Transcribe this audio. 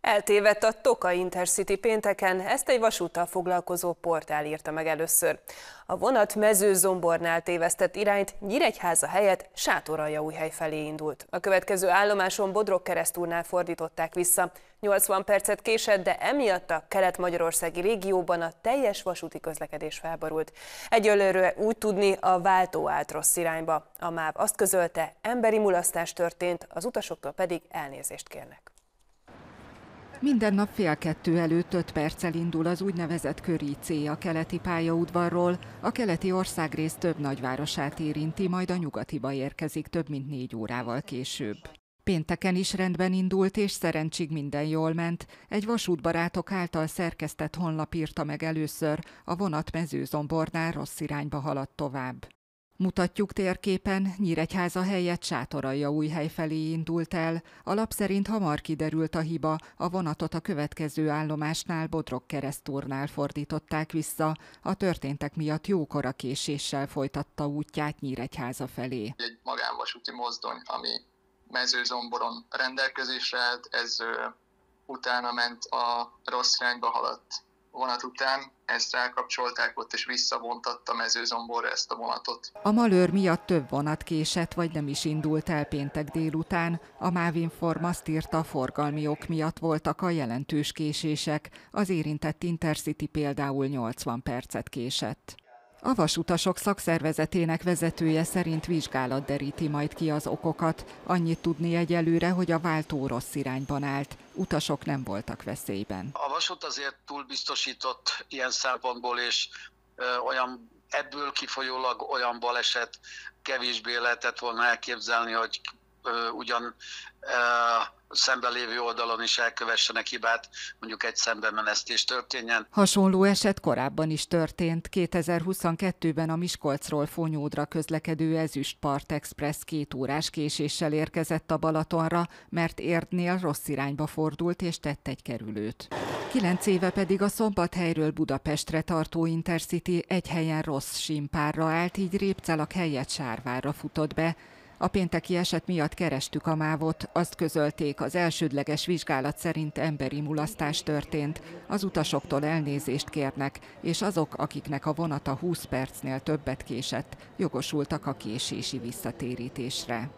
Eltévedt a Toka Intercity pénteken, ezt egy vasúttal foglalkozó portál írta meg először. A vonat Mezőzombornál tévesztett irányt, Nyíregyháza helyett Sátoraljaújhely felé indult. A következő állomáson Bodrogkeresztúrnál fordították vissza. 80 percet késett, de emiatt a kelet-magyarországi régióban a teljes vasúti közlekedés felborult. Egyelőre úgy tudni, a váltó állt rossz irányba. A MÁV azt közölte, emberi mulasztás történt, az utasoktól pedig elnézést kérnek. Minden nap 1:30 előtt 5 perccel indul az úgynevezett köricé a keleti pályaudvarról. A keleti országrész több nagyvárosát érinti, majd a nyugatiba érkezik több mint 4 órával később. Pénteken is rendben indult, és szerencség minden jól ment. Egy vasútbarátok által szerkesztett honlap írta meg először, a vonat Mezőzombornál rossz irányba haladt tovább. Mutatjuk térképen, Nyíregyháza helyett Sátoraljaújhely felé indult el. A lap szerint hamar kiderült a hiba, a vonatot a következő állomásnál Bodrogkeresztúrnál fordították vissza. A történtek miatt jókora késéssel folytatta útját Nyíregyháza felé. Egy magánvasúti mozdony, ami Mezőzomboron rendelkezésre állt, ez utána ment a rossz irányba haladt vonat után, ezt rákapcsolták ott, és visszavontatta Mezőzomborra ezt a vonatot. A malőr miatt több vonat késett, vagy nem is indult el péntek délután. A MÁV-Inform azt írta, forgalmi ok miatt voltak a jelentős késések. Az érintett Intercity például 80 percet késett. A vasutasok szakszervezetének vezetője szerint vizsgálat deríti majd ki az okokat. Annyit tudni egyelőre, hogy a váltó rossz irányban állt. Utasok nem voltak veszélyben. A vasút azért túlbiztosított ilyen szempontból, és ebből kifolyólag olyan baleset kevésbé lehetett volna elképzelni, hogy ugyan szemben lévő oldalon is elkövessenek hibát, mondjuk egy szembemenesztés történjen. Hasonló eset korábban is történt. 2022-ben a Miskolcról Fonyódra közlekedő Ezüstpart Express 2 órás késéssel érkezett a Balatonra, mert Érdnél rossz irányba fordult és tett egy kerülőt. 9 éve pedig a Szombathelyről Budapestre tartó Intercity egy helyen rossz símpárra állt, így Répcelak helyett Sárvárra futott be. A pénteki eset miatt kerestük a MÁV-ot, azt közölték, az elsődleges vizsgálat szerint emberi mulasztás történt, az utasoktól elnézést kérnek, és azok, akiknek a vonata 20 percnél többet késett, jogosultak a késési visszatérítésre.